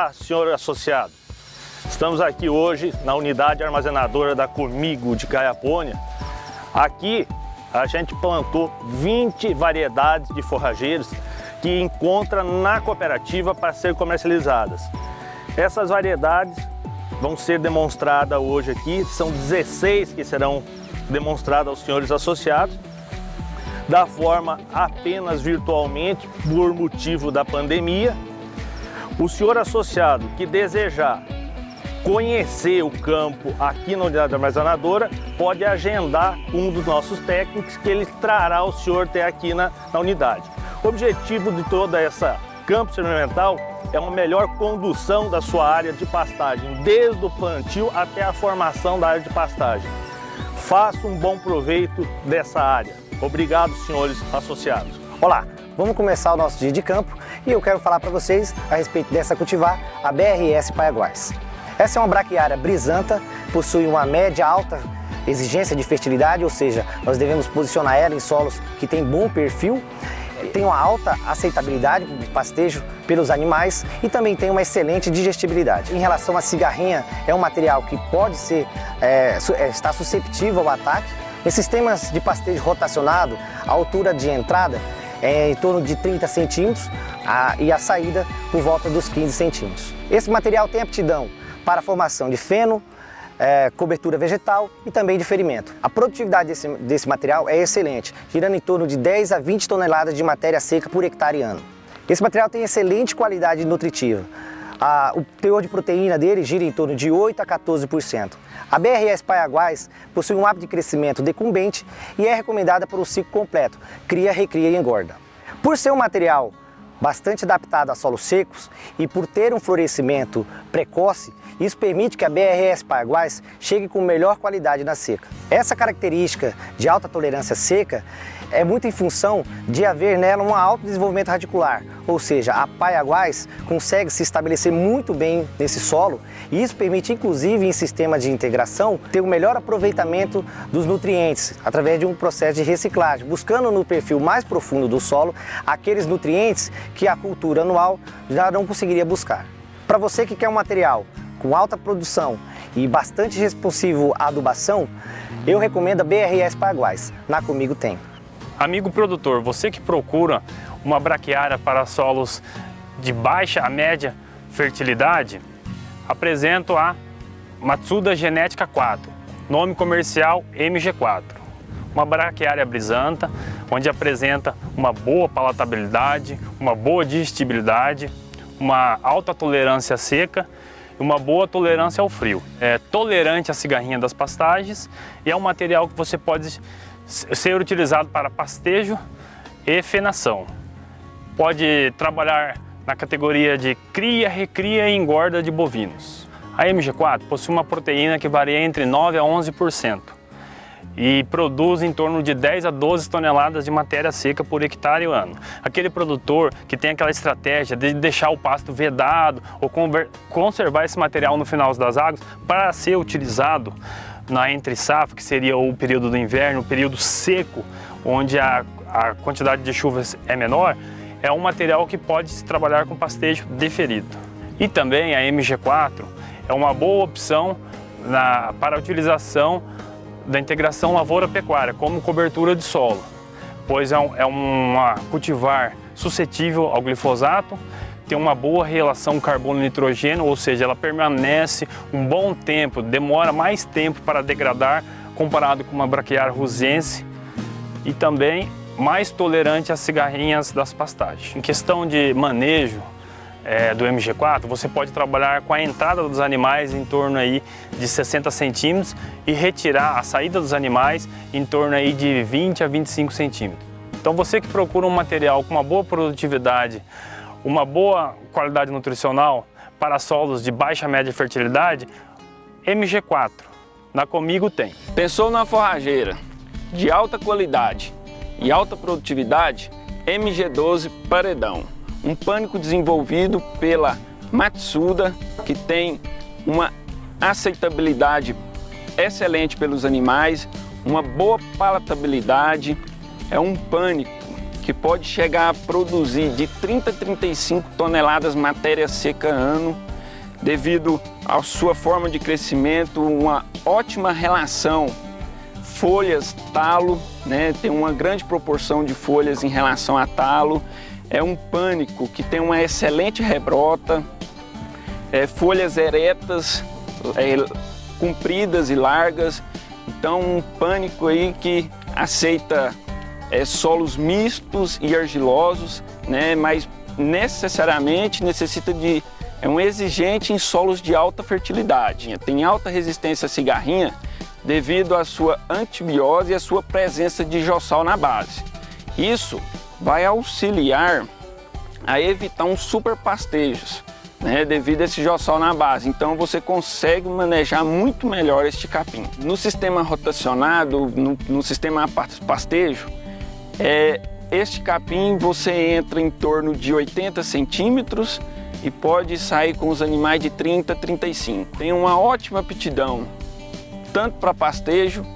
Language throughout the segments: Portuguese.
Olá, senhor associado. Estamos aqui hoje na unidade armazenadora da Comigo de Caiapônia. Aqui a gente plantou 20 variedades de forrageiros que encontra na cooperativa para ser comercializadas. Essas variedades vão ser demonstradas hoje aqui, são 16 que serão demonstradas aos senhores associados, da forma apenas virtualmente por motivo da pandemia. O senhor associado que desejar conhecer o campo aqui na unidade armazenadora pode agendar um dos nossos técnicos que ele trará o senhor até aqui na unidade. O objetivo de toda essa campo experimental é uma melhor condução da sua área de pastagem, desde o plantio até a formação da área de pastagem. Faça um bom proveito dessa área. Obrigado, senhores associados. Olá, vamos começar o nosso dia de campo e eu quero falar para vocês a respeito dessa cultivar, a BRS Paiaguás. Essa é uma braquiária brisanta, possui uma média alta exigência de fertilidade, ou seja, nós devemos posicionar ela em solos que têm bom perfil, tem uma alta aceitabilidade de pastejo pelos animais e também tem uma excelente digestibilidade. Em relação à cigarrinha, é um material que pode ser, está susceptível ao ataque. Em sistemas de pastejo rotacionado, a altura de entrada é em torno de 30 centímetros e a saída por volta dos 15 centímetros. Esse material tem aptidão para a formação de feno, cobertura vegetal e também de ferimento. A produtividade desse material é excelente, girando em torno de 10 a 20 toneladas de matéria seca por hectare ano. Esse material tem excelente qualidade nutritiva. O teor de proteína dele gira em torno de 8 a 14%. A BRS Paiaguás possui um hábito de crescimento decumbente e é recomendada para o ciclo completo, cria, recria e engorda. Por ser um material bastante adaptado a solos secos e por ter um florescimento precoce, isso permite que a BRS Paiaguás chegue com melhor qualidade na seca. Essa característica de alta tolerância seca é muito em função de haver nela um alto desenvolvimento radicular, ou seja, a Paiaguás consegue se estabelecer muito bem nesse solo e isso permite, inclusive, em sistema de integração, ter um melhor aproveitamento dos nutrientes através de um processo de reciclagem, buscando no perfil mais profundo do solo aqueles nutrientes que a cultura anual já não conseguiria buscar. Para você que quer um material com alta produção e bastante responsivo à adubação, eu recomendo a BRS Paiaguás. Na Comigo tem. Amigo produtor, você que procura uma braquiária para solos de baixa a média fertilidade, apresento a Matsuda Genética 4, nome comercial MG4. Uma braquiária brisanta, onde apresenta uma boa palatabilidade, uma boa digestibilidade, uma alta tolerância seca e uma boa tolerância ao frio. É tolerante à cigarrinha das pastagens e é um material que você pode ser utilizado para pastejo e fenação. Pode trabalhar na categoria de cria, recria e engorda de bovinos. A MG4 possui uma proteína que varia entre 9 a 11% e produz em torno de 10 a 12 toneladas de matéria seca por hectare ao ano. Aquele produtor que tem aquela estratégia de deixar o pasto vedado ou conservar esse material no final das águas para ser utilizado na entre-safra, que seria o período do inverno, o período seco, onde a quantidade de chuvas é menor, é um material que pode se trabalhar com pastejo deferido. E também a MG4 é uma boa opção para a utilização da integração lavoura-pecuária como cobertura de solo, pois é uma cultivar suscetível ao glifosato, tem uma boa relação carbono-nitrogênio, ou seja, ela permanece um bom tempo, demora mais tempo para degradar comparado com uma braquiária rusense e também mais tolerante às cigarrinhas das pastagens. Em questão de manejo do MG4, você pode trabalhar com a entrada dos animais em torno aí de 60 centímetros e retirar a saída dos animais em torno aí de 20 a 25 centímetros. Então você que procura um material com uma boa produtividade, uma boa qualidade nutricional para solos de baixa média fertilidade, MG4, na Comigo tem. Pensou na forrageira de alta qualidade e alta produtividade? MG12 Paredão, um pânico desenvolvido pela Matsuda, que tem uma aceitabilidade excelente pelos animais, uma boa palatabilidade, é um pânico que pode chegar a produzir de 30 a 35 toneladas de matéria seca ano devido à sua forma de crescimento, uma ótima relação folhas-talo, né? Tem uma grande proporção de folhas em relação a talo. É um pânico que tem uma excelente rebrota, folhas eretas, compridas e largas. Então um pânico aí que aceita solos mistos e argilosos, né? Mas necessariamente necessita de um exigente em solos de alta fertilidade. Tem alta resistência à cigarrinha devido à sua antibiose e à sua presença de jossal na base. Isso vai auxiliar a evitar um superpastejos, né, devido a esse jossal na base. Então você consegue manejar muito melhor este capim. No sistema rotacionado, no sistema pastejo, este capim você entra em torno de 80 centímetros e pode sair com os animais de 30 a 35. Tem uma ótima aptidão, tanto para pastejo,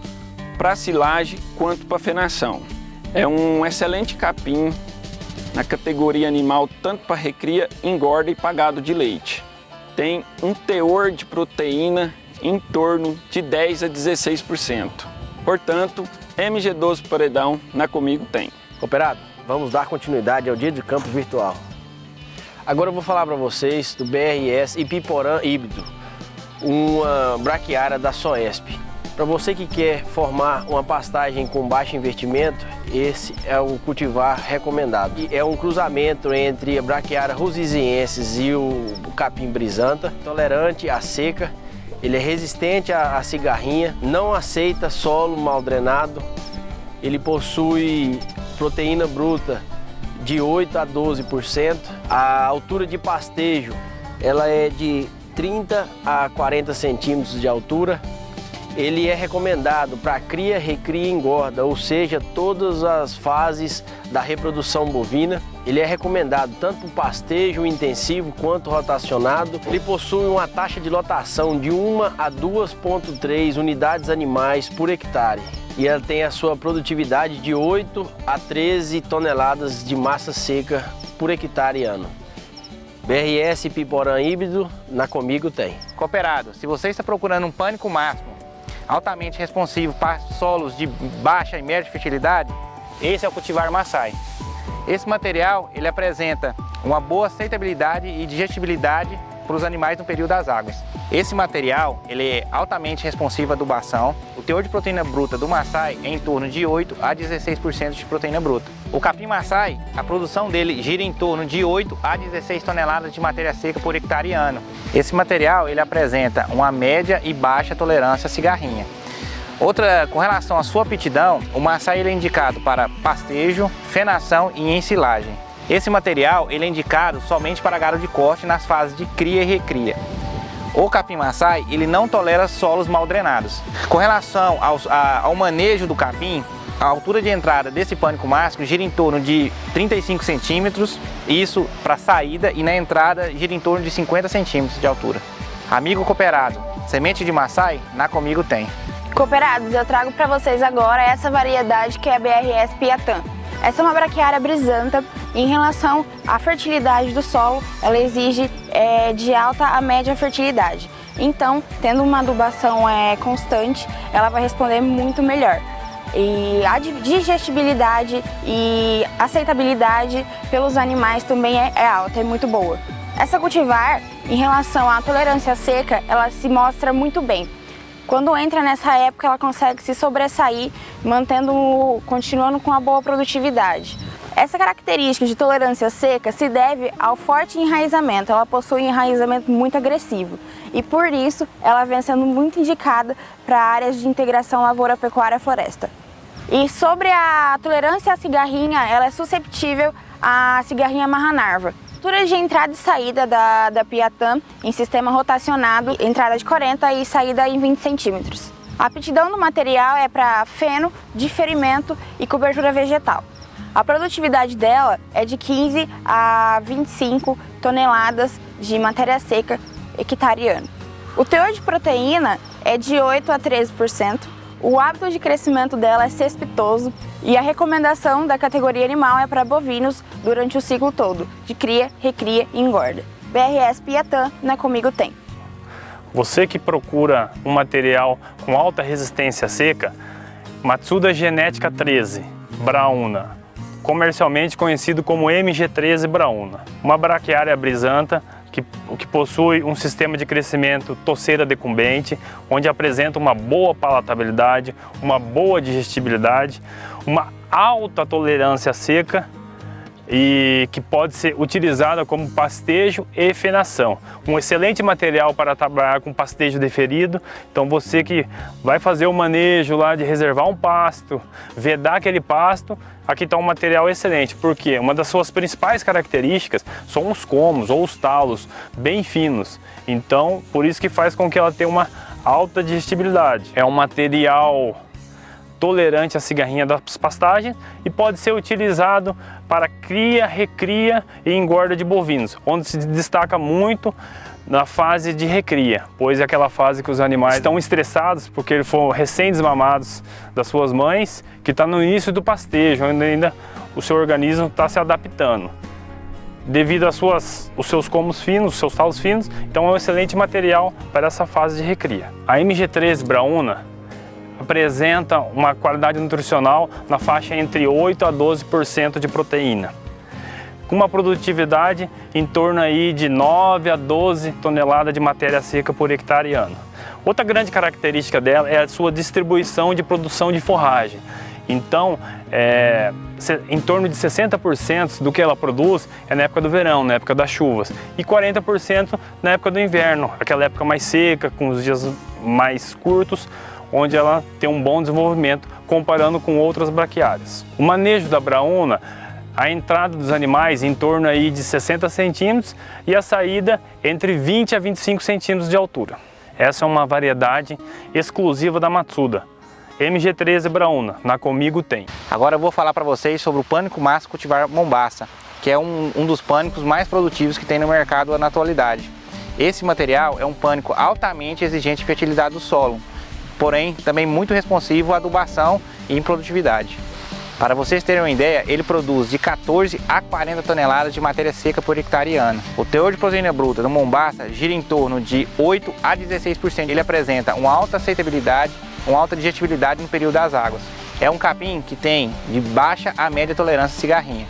para silagem, quanto para fenação. É um excelente capim na categoria animal, tanto para recria, engorda e para gado de leite. Tem um teor de proteína em torno de 10 a 16%. Portanto, MG12 Paredão na Comigo tem. Cooperado, vamos dar continuidade ao dia de campo virtual. Agora eu vou falar para vocês do BRS Ipiporã híbrido, uma braquiária da Soesp. Para você que quer formar uma pastagem com baixo investimento, esse é o cultivar recomendado. É um cruzamento entre a braquiária rusiziensis e o capim brisanta, tolerante à seca, ele é resistente à cigarrinha, não aceita solo mal drenado, ele possui proteína bruta de 8 a 12%, a altura de pastejo ela é de 30 a 40 centímetros de altura. Ele é recomendado para cria, recria e engorda, ou seja, todas as fases da reprodução bovina. Ele é recomendado tanto para o pastejo intensivo quanto rotacionado. Ele possui uma taxa de lotação de 1 a 2,3 unidades animais por hectare. E ela tem a sua produtividade de 8 a 13 toneladas de massa seca por hectare ano. BRS Ipiporã híbrido, na Comigo tem. Cooperado, se você está procurando um pânico máximo, altamente responsivo para solos de baixa e média fertilidade, esse é o cultivar Massai. Esse material ele apresenta uma boa aceitabilidade e digestibilidade para os animais no período das águas. Esse material ele é altamente responsivo à adubação. O teor de proteína bruta do Massai é em torno de 8 a 16% de proteína bruta. O capim Massai, a produção dele gira em torno de 8 a 16 toneladas de matéria seca por hectare ano. Esse material ele apresenta uma média e baixa tolerância à cigarrinha. Com relação à sua aptidão, o Massai ele é indicado para pastejo, fenação e ensilagem. Esse material ele é indicado somente para gado de corte nas fases de cria e recria. O capim Massai ele não tolera solos mal drenados. Com relação ao manejo do capim, a altura de entrada desse pânico máximo gira em torno de 35 centímetros, isso para saída, e na entrada gira em torno de 50 centímetros de altura. Amigo cooperado, semente de Massai, na Comigo tem. Cooperados, eu trago para vocês agora essa variedade que é a BRS Piatã. Essa é uma braquiária brisanta. Em relação à fertilidade do solo, ela exige de alta a média fertilidade. Então, tendo uma adubação constante, ela vai responder muito melhor. E a digestibilidade e aceitabilidade pelos animais também é alta, é muito boa. Essa cultivar, em relação à tolerância seca, ela se mostra muito bem. Quando entra nessa época, ela consegue se sobressair, continuando com a boa produtividade. Essa característica de tolerância seca se deve ao forte enraizamento. Ela possui um enraizamento muito agressivo e, por isso, ela vem sendo muito indicada para áreas de integração lavoura-pecuária-floresta. E sobre a tolerância à cigarrinha, ela é susceptível à cigarrinha marra-narva. Altura de entrada e saída da Piatã em sistema rotacionado, entrada de 40 e saída em 20 centímetros. A aptidão do material é para feno, diferimento e cobertura vegetal. A produtividade dela é de 15 a 25 toneladas de matéria seca hectare ano. O teor de proteína é de 8 a 13%. O hábito de crescimento dela é cespitoso e a recomendação da categoria animal é para bovinos durante o ciclo todo, de cria, recria e engorda. BRS Piatã, na Comigo Tem. Você que procura um material com alta resistência à seca, Matsuda Genética 13 Brauna, comercialmente conhecido como MG13 Brauna. Uma braquiária brisanta que possui um sistema de crescimento toceira decumbente, onde apresenta uma boa palatabilidade, uma boa digestibilidade, uma alta tolerância à seca e que pode ser utilizada como pastejo e fenação. Um excelente material para trabalhar com pastejo deferido. Então você que vai fazer o manejo lá de reservar um pasto, vedar aquele pasto, aqui está um material excelente, porque uma das suas principais características são os comos ou os talos bem finos. Então, por isso que faz com que ela tenha uma alta digestibilidade. É um material tolerante à cigarrinha das pastagens e pode ser utilizado para cria, recria e engorda de bovinos, onde se destaca muito na fase de recria, pois é aquela fase que os animais estão estressados porque eles foram recém-desmamados das suas mães, que está no início do pastejo, onde ainda o seu organismo está se adaptando. Devido aos seus comos finos, os seus talos finos, então é um excelente material para essa fase de recria. A MG13 Brauna apresenta uma qualidade nutricional na faixa entre 8 a 12% de proteína, com uma produtividade em torno aí de 9 a 12 toneladas de matéria seca por hectare ano. Outra grande característica dela é a sua distribuição de produção de forragem. Então, em torno de 60% do que ela produz é na época do verão, na época das chuvas, e 40% na época do inverno, aquela época mais seca, com os dias mais curtos, onde ela tem um bom desenvolvimento comparando com outras braquiárias. O manejo da Brauna, a entrada dos animais em torno aí de 60 centímetros e a saída entre 20 a 25 centímetros de altura. Essa é uma variedade exclusiva da Matsuda, MG13 Brauna, na Comigo Tem. Agora eu vou falar para vocês sobre o pânico massa cultivar Mombaça, que é um dos pânicos mais produtivos que tem no mercado na atualidade. Esse material é um pânico altamente exigente em fertilidade do solo, porém também muito responsivo à adubação e em produtividade. Para vocês terem uma ideia, ele produz de 14 a 40 toneladas de matéria seca por hectare ano. O teor de proteína bruta do Mombaça gira em torno de 8 a 16%. Ele apresenta uma alta aceitabilidade, uma alta digestibilidade no período das águas. É um capim que tem de baixa a média tolerância à cigarrinha.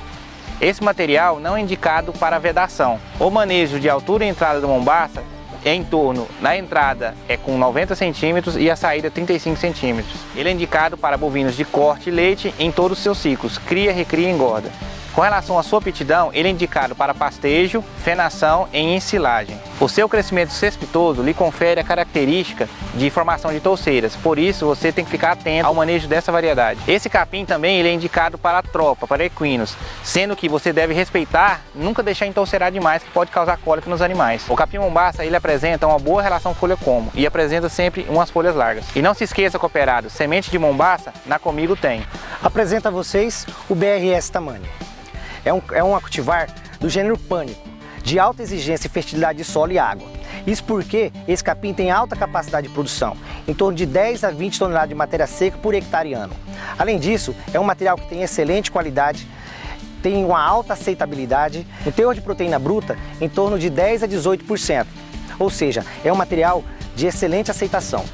Esse material não é indicado para vedação. O manejo de altura e entrada do Mombaça é em torno, na entrada é com 90 centímetros e a saída 35 centímetros. Ele é indicado para bovinos de corte e leite em todos os seus ciclos, cria, recria e engorda. Com relação à sua aptidão, ele é indicado para pastejo, fenação e ensilagem. O seu crescimento cespitoso lhe confere a característica de formação de touceiras, por isso você tem que ficar atento ao manejo dessa variedade. Esse capim também ele é indicado para a tropa, para equinos, sendo que você deve respeitar, nunca deixar entouceirar demais, que pode causar cólica nos animais. O capim Mombaça ele apresenta uma boa relação folha-como e apresenta sempre umas folhas largas. E não se esqueça, cooperado, semente de Mombaça na Comigo Tem. Apresento a vocês o BRS Tamanho. É um cultivar do gênero pânico, de alta exigência em fertilidade de solo e água. Isso porque esse capim tem alta capacidade de produção, em torno de 10 a 20 toneladas de matéria seca por hectare ano. Além disso, é um material que tem excelente qualidade, tem uma alta aceitabilidade, um teor de proteína bruta em torno de 10 a 18%, ou seja, é um material de excelente aceitação.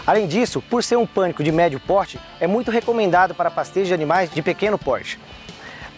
Além disso, por ser um pânico de médio porte, é muito recomendado para pastejo de animais de pequeno porte,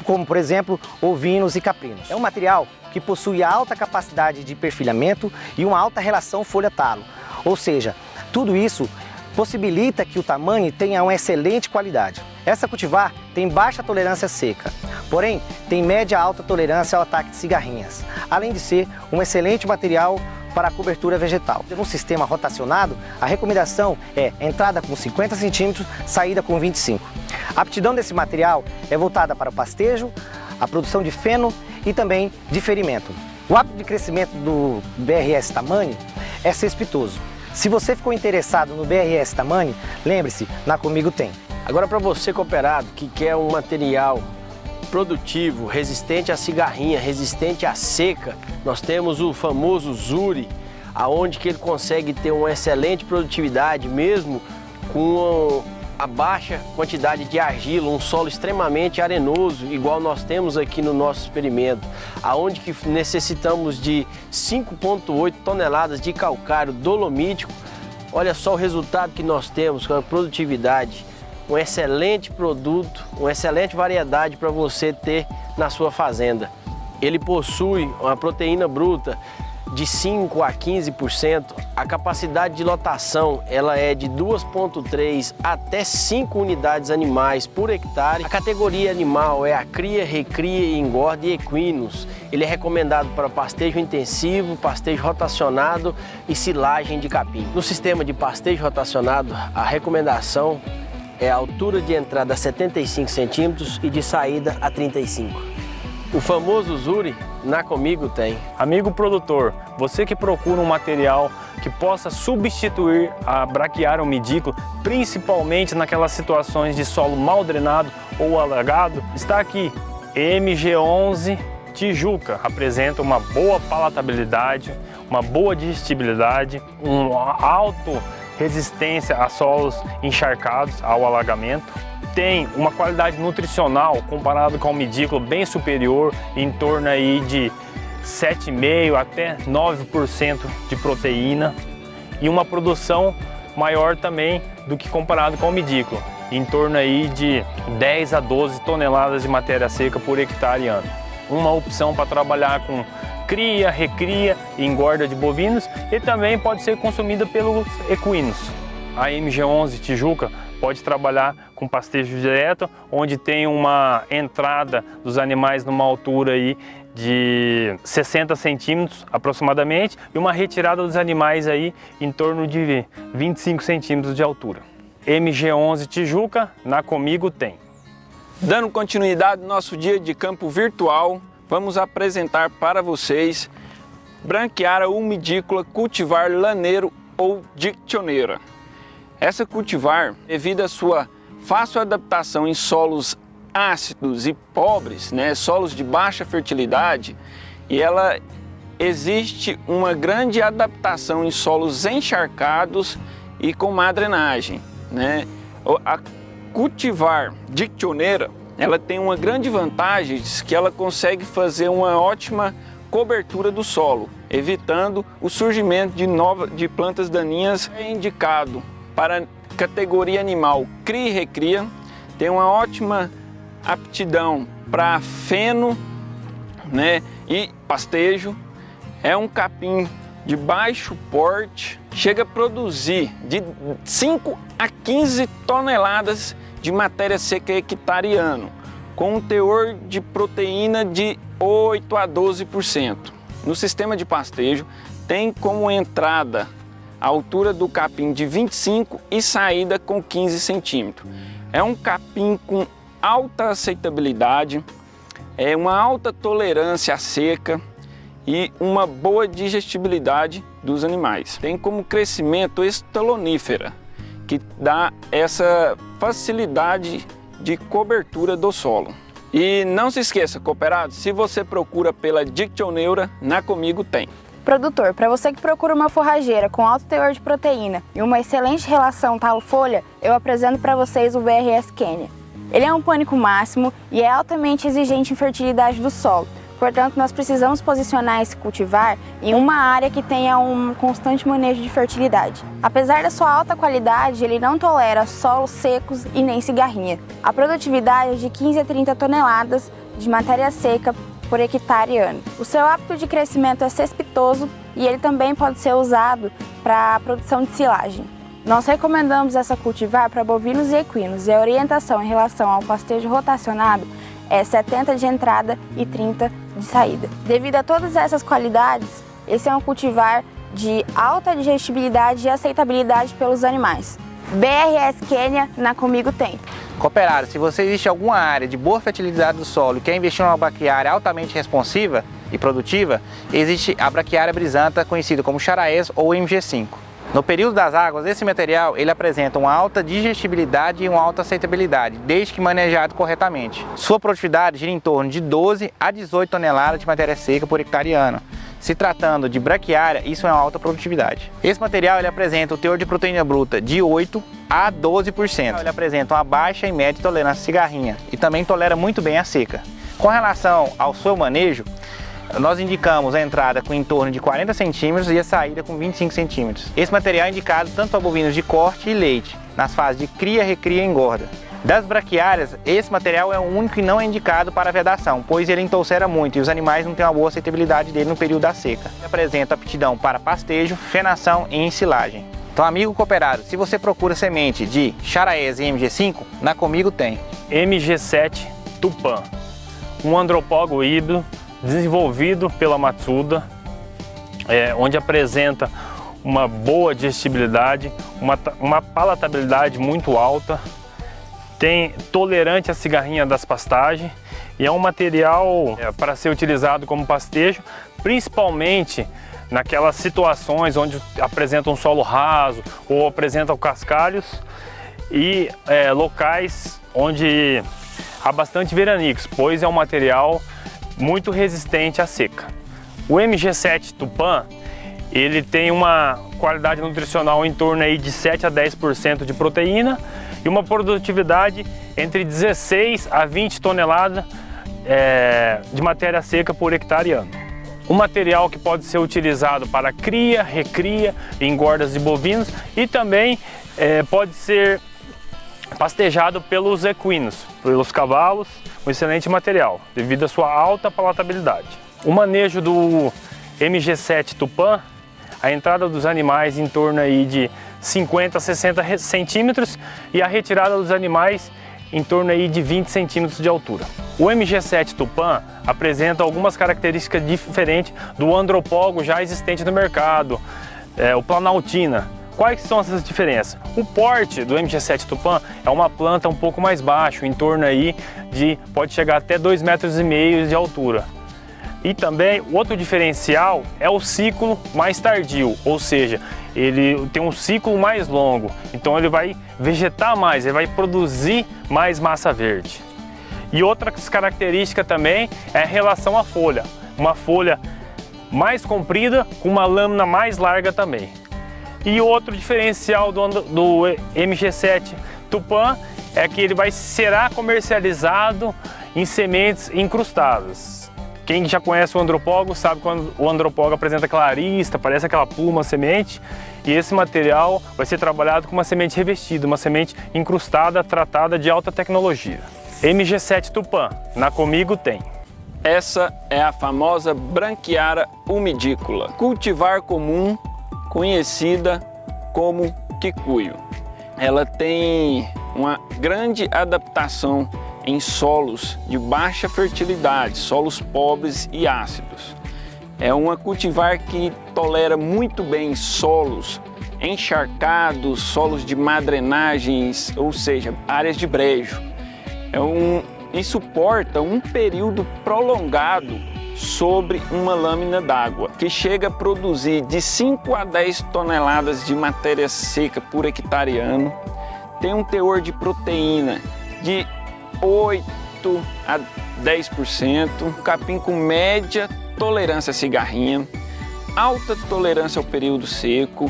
como por exemplo ovinos e caprinos. É um material que possui alta capacidade de perfilhamento e uma alta relação folha-talo, ou seja, tudo isso possibilita que o tamanho tenha uma excelente qualidade. Essa cultivar tem baixa tolerância seca, porém tem média alta tolerância ao ataque de cigarrinhas, além de ser um excelente material para a cobertura vegetal. No sistema rotacionado, a recomendação é entrada com 50 centímetros, saída com 25. A aptidão desse material é voltada para o pastejo, a produção de feno e também de ferimento. O hábito de crescimento do BRS Tamanho é cespitoso. Se você ficou interessado no BRS Tamanho, lembre-se, na Comigo Tem. Agora, para você cooperado que quer um material produtivo, resistente à cigarrinha, resistente à seca, nós temos o famoso Zuri, aonde que ele consegue ter uma excelente produtividade mesmo com a baixa quantidade de argila, um solo extremamente arenoso, igual nós temos aqui no nosso experimento, aonde que necessitamos de 5,8 toneladas de calcário dolomítico, olha só o resultado que nós temos com a produtividade, um excelente produto, uma excelente variedade para você ter na sua fazenda. Ele possui uma proteína bruta de 5 a 15%, a capacidade de lotação ela é de 2,3 até 5 unidades animais por hectare. A categoria animal é a cria, recria e engorda e equinos. Ele é recomendado para pastejo intensivo, pastejo rotacionado e silagem de capim. No sistema de pastejo rotacionado, a recomendação é a altura de entrada a 75 centímetros e de saída a 35. O famoso Zuri, na Comigo tem. Amigo produtor, você que procura um material que possa substituir a braquiária umidícola, principalmente naquelas situações de solo mal drenado ou alagado, está aqui. MG11 Tijuca apresenta uma boa palatabilidade, uma boa digestibilidade, uma alta resistência a solos encharcados, ao alagamento. Tem uma qualidade nutricional comparado com a umidícola bem superior, em torno aí de 7,5% até 9% de proteína e uma produção maior também do que comparado com a umidícola, em torno aí de 10 a 12 toneladas de matéria seca por hectare ano. Uma opção para trabalhar com cria, recria e engorda de bovinos e também pode ser consumida pelos equinos. A MG11 Tijuca pode trabalhar com pastejo direto, onde tem uma entrada dos animais numa altura aí de 60 centímetros aproximadamente e uma retirada dos animais aí em torno de 25 centímetros de altura. MG11 Tijuca, na Comigo tem. Dando continuidade no nosso dia de campo virtual, vamos apresentar para vocês Braquiária umidícola cultivar laneiro ou dictioneira. Essa cultivar, devido à sua fácil adaptação em solos ácidos e pobres, solos de baixa fertilidade, e ela existe uma grande adaptação em solos encharcados e com má drenagem. A cultivar dictioneira, ela tem uma grande vantagem que ela consegue fazer uma ótima cobertura do solo, evitando o surgimento de plantas daninhas. É indicado para a categoria animal cria e recria, tem uma ótima aptidão para feno e pastejo, é um capim de baixo porte, chega a produzir de 5 a 15 toneladas de matéria seca hectare ano, com um teor de proteína de 8 a 12%. No sistema de pastejo tem como entrada a altura do capim de 25 e saída com 15 centímetros. É um capim com alta aceitabilidade, uma alta tolerância à seca e uma boa digestibilidade dos animais. Tem como crescimento estolonífera, que dá essa facilidade de cobertura do solo. E não se esqueça, cooperado, se você procura pela dictioneira, na Comigo tem. Produtor, para você que procura uma forrageira com alto teor de proteína e uma excelente relação talo-folha, eu apresento para vocês o BRS Kenya. Ele é um pânico máximo e é altamente exigente em fertilidade do solo. Portanto, nós precisamos posicionar esse cultivar em uma área que tenha um constante manejo de fertilidade. Apesar da sua alta qualidade, ele não tolera solos secos e nem cigarrinha. A produtividade é de 15 a 30 toneladas de matéria seca por hectare ano. O seu hábito de crescimento é cespitoso e ele também pode ser usado para a produção de silagem. Nós recomendamos essa cultivar para bovinos e equinos e a orientação em relação ao pastejo rotacionado é 70 de entrada e 30 de saída. Devido a todas essas qualidades, esse é um cultivar de alta digestibilidade e aceitabilidade pelos animais. BRS Kenya, na Comigo tem. Cooperado, se você existe alguma área de boa fertilidade do solo e quer investir numa braquiária altamente responsiva e produtiva, existe a braquiária brisanta, conhecida como Charaes ou MG5. No período das águas, esse material ele apresenta uma alta digestibilidade e uma alta aceitabilidade, desde que manejado corretamente. Sua produtividade gira em torno de 12 a 18 toneladas de matéria seca por hectare ano. Se tratando de braquiária, isso é uma alta produtividade. Esse material ele apresenta o teor de proteína bruta de 8 a 12%. Ele apresenta uma baixa e média tolerância à cigarrinha e também tolera muito bem a seca. Com relação ao seu manejo, nós indicamos a entrada com em torno de 40 centímetros e a saída com 25 centímetros. Esse material é indicado tanto para bovinos de corte e leite, nas fases de cria, recria e engorda. Das braquiárias, esse material é o único que não é indicado para vedação, pois ele entolcera muito e os animais não têm uma boa aceitabilidade dele no período da seca. Ele apresenta aptidão para pastejo, fenação e ensilagem. Então, amigo cooperado, se você procura semente de Charaesa e MG5, na Comigo tem. MG7 Tupã, um andropógo híbrido desenvolvido pela Matsuda, onde apresenta uma boa digestibilidade, uma palatabilidade muito alta, tem tolerante à cigarrinha das pastagens e é um material para ser utilizado como pastejo, principalmente naquelas situações onde apresenta um solo raso ou apresentam cascalhos e locais onde há bastante veranicos, pois é um material muito resistente à seca. O MG7 Tupã, ele tem uma qualidade nutricional em torno aí de 7 a 10% de proteína e uma produtividade entre 16 a 20 toneladas de matéria seca por hectare ano. Um material que pode ser utilizado para cria, recria, engordas de bovinos e também pode ser pastejado pelos equinos, pelos cavalos, um excelente material, devido à sua alta palatabilidade. O manejo do MG7 Tupã, a entrada dos animais em torno aí de 50 a 60 centímetros e a retirada dos animais em torno aí de 20 centímetros de altura. O MG7 Tupã apresenta algumas características diferentes do andropógo já existente no mercado, o Planaltina. Quais são essas diferenças? O porte do MG7 Tupã é uma planta um pouco mais baixo, em torno aí pode chegar até 2,5 metros de altura. E também o outro diferencial é o ciclo mais tardio, ou seja, ele tem um ciclo mais longo, então ele vai vegetar mais, ele vai produzir mais massa verde. E outras características também é a relação à folha, uma folha mais comprida com uma lâmina mais larga também. E outro diferencial do MG7 Tupã é que ele será comercializado em sementes incrustadas. Quem já conhece o andropógo sabe que o andropógo apresenta aquela arista, parece aquela pluma semente, e esse material vai ser trabalhado com uma semente revestida, uma semente incrustada, tratada de alta tecnologia. MG7 Tupã, na Comigo tem. Essa é a famosa branquiara umidícola, cultivar comum, conhecida como quicuio. Ela tem uma grande adaptação em solos de baixa fertilidade, solos pobres e ácidos. É uma cultivar que tolera muito bem solos encharcados, solos de má drenagens, ou seja, áreas de brejo. E suporta um período prolongado sobre uma lâmina d'água, que chega a produzir de 5 a 10 toneladas de matéria seca por hectare ano, tem um teor de proteína de 8 a 10%, um capim com média tolerância à cigarrinha, alta tolerância ao período seco,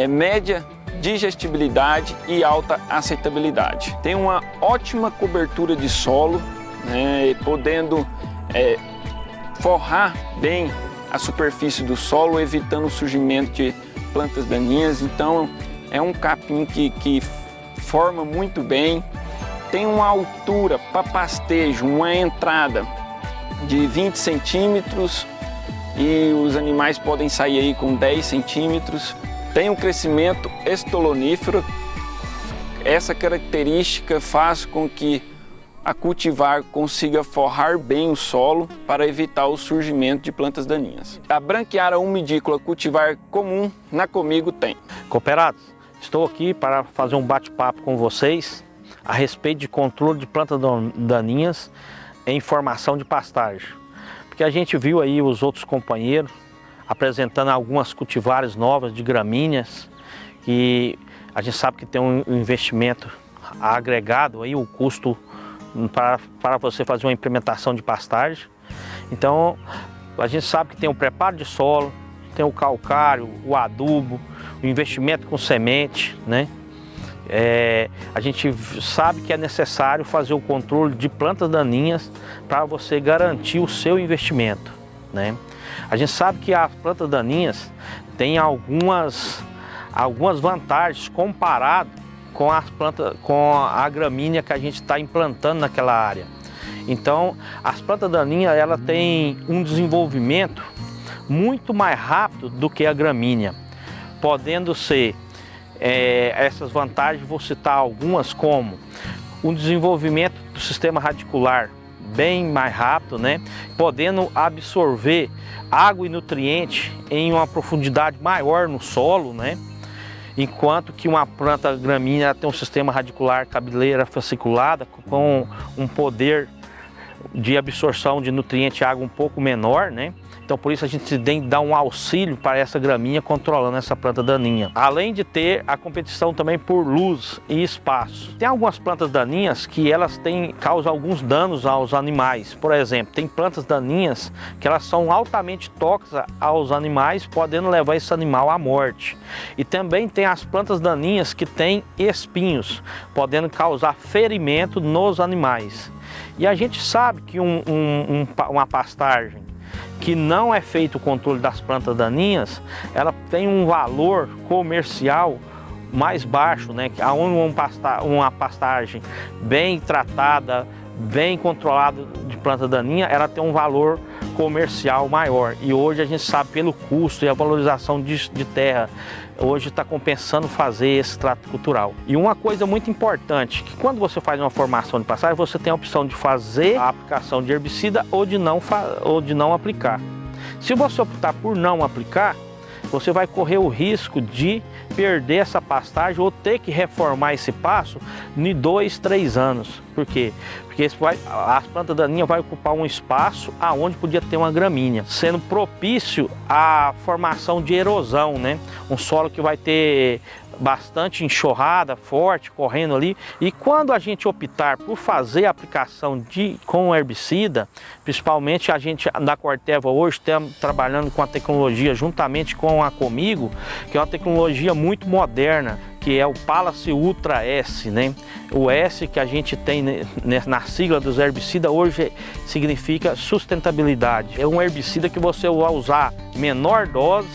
média digestibilidade e alta aceitabilidade. Tem uma ótima cobertura de solo, podendo forrar bem a superfície do solo, evitando o surgimento de plantas daninhas. Então é um capim que forma muito bem, tem uma altura para pastejo, uma entrada de 20 centímetros e os animais podem sair aí com 10 centímetros. Tem um crescimento estolonífero. Essa característica faz com que a cultivar consiga forrar bem o solo para evitar o surgimento de plantas daninhas. A branquiara umidícola cultivar comum na Comigo tem. Cooperados, estou aqui para fazer um bate-papo com vocês a respeito de controle de plantas daninhas em formação de pastagem. Porque a gente viu aí os outros companheiros apresentando algumas cultivares novas de gramíneas que a gente sabe que tem um investimento agregado aí, o custo para você fazer uma implementação de pastagem. Então, a gente sabe que tem o preparo de solo, tem o calcário, o adubo, o investimento com semente, né? A gente sabe que é necessário fazer o controle de plantas daninhas para você garantir o seu investimento, né? A gente sabe que as plantas daninhas têm algumas vantagens comparado com a gramínea que a gente está implantando naquela área. Então, as plantas daninhas ela tem um desenvolvimento muito mais rápido do que a gramínea, podendo ser essas vantagens, vou citar algumas, como um desenvolvimento do sistema radicular bem mais rápido, né? Podendo absorver água e nutriente em uma profundidade maior no solo, né? Enquanto que uma planta gramínea tem um sistema radicular cabeleira fasciculada com um poder de absorção de nutriente e água um pouco menor, né? Então por isso a gente tem que dar um auxílio para essa gramínea controlando essa planta daninha. Além de ter a competição também por luz e espaço. Tem algumas plantas daninhas que elas causam alguns danos aos animais. Por exemplo, tem plantas daninhas que elas são altamente tóxicas aos animais, podendo levar esse animal à morte. E também tem as plantas daninhas que têm espinhos, podendo causar ferimento nos animais. E a gente sabe que uma pastagem que não é feito o controle das plantas daninhas, ela tem um valor comercial mais baixo, né? Uma pastagem bem tratada, bem controlada de planta daninha, ela tem um valor comercial maior. E hoje a gente sabe pelo custo e a valorização de terra, hoje está compensando fazer esse trato cultural. E uma coisa muito importante, que quando você faz uma formação de pastagem, você tem a opção de fazer a aplicação de herbicida ou de não aplicar. Se você optar por não aplicar, você vai correr o risco de perder essa pastagem ou ter que reformar esse pasto em 2, 3 anos. Por quê? Porque as plantas daninhas vão ocupar um espaço aonde podia ter uma gramínea, sendo propício à formação de erosão, né? Um solo que vai ter bastante enxurrada, forte, correndo ali. E quando a gente optar por fazer a aplicação com herbicida, principalmente a gente da Corteva hoje estamos trabalhando com a tecnologia juntamente com a Comigo, que é uma tecnologia muito moderna, que é o Palace Ultra S, né? O S que a gente tem na sigla dos herbicidas hoje significa sustentabilidade. É um herbicida que você vai usar menor dose,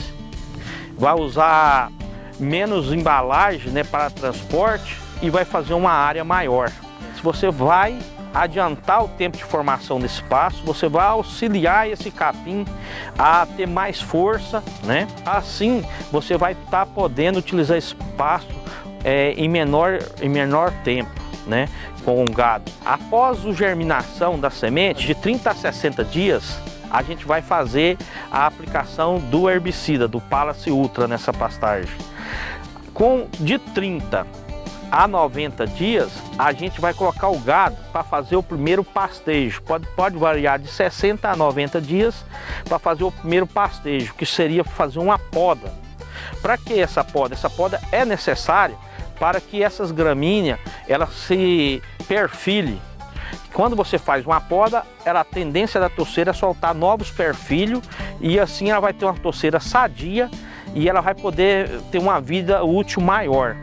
vai usar menos embalagem, né, para transporte e vai fazer uma área maior. Se você vai adiantar o tempo de formação desse pasto, você vai auxiliar esse capim a ter mais força, né? Assim você vai estar podendo utilizar esse pasto em menor tempo, né, com o gado. Após a germinação da semente, de 30 a 60 dias, a gente vai fazer a aplicação do herbicida, do Palace Ultra nessa pastagem. De 30 a 90 dias, a gente vai colocar o gado para fazer o primeiro pastejo. Pode variar de 60 a 90 dias para fazer o primeiro pastejo, que seria fazer uma poda. Para que essa poda? Essa poda é necessária para que essas gramíneas elas se perfilhem. Quando você faz uma poda, a tendência da touceira é soltar novos perfilhos e assim ela vai ter uma touceira sadia e ela vai poder ter uma vida útil maior.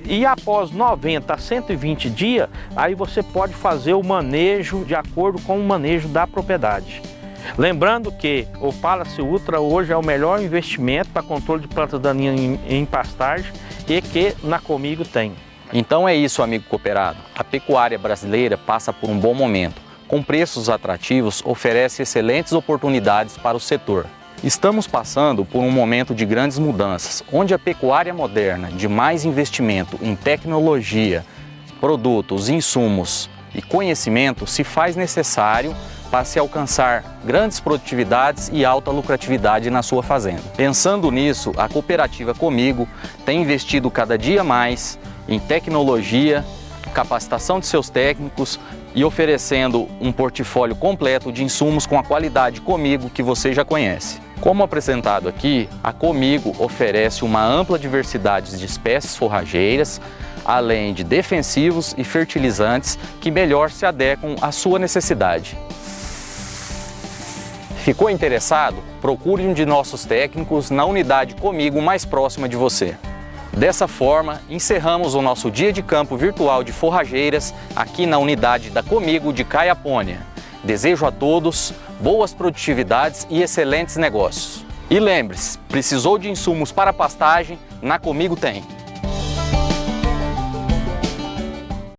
E após 90 a 120 dias, aí você pode fazer o manejo de acordo com o manejo da propriedade. Lembrando que o Palace Ultra hoje é o melhor investimento para controle de plantas daninhas em pastagem e que na Comigo tem. Então é isso, amigo cooperado. A pecuária brasileira passa por um bom momento. Com preços atrativos, oferece excelentes oportunidades para o setor. Estamos passando por um momento de grandes mudanças, onde a pecuária moderna, de mais investimento em tecnologia, produtos, insumos e conhecimento, se faz necessário para se alcançar grandes produtividades e alta lucratividade na sua fazenda. Pensando nisso, a cooperativa Comigo tem investido cada dia mais em tecnologia, capacitação de seus técnicos e oferecendo um portfólio completo de insumos com a qualidade Comigo que você já conhece. Como apresentado aqui, a Comigo oferece uma ampla diversidade de espécies forrageiras, além de defensivos e fertilizantes que melhor se adequam à sua necessidade. Ficou interessado? Procure um de nossos técnicos na unidade Comigo mais próxima de você. Dessa forma, encerramos o nosso dia de campo virtual de forrageiras aqui na unidade da Comigo de Caiapônia. Desejo a todos boas produtividades e excelentes negócios. E lembre-se, precisou de insumos para pastagem? Na Comigo tem.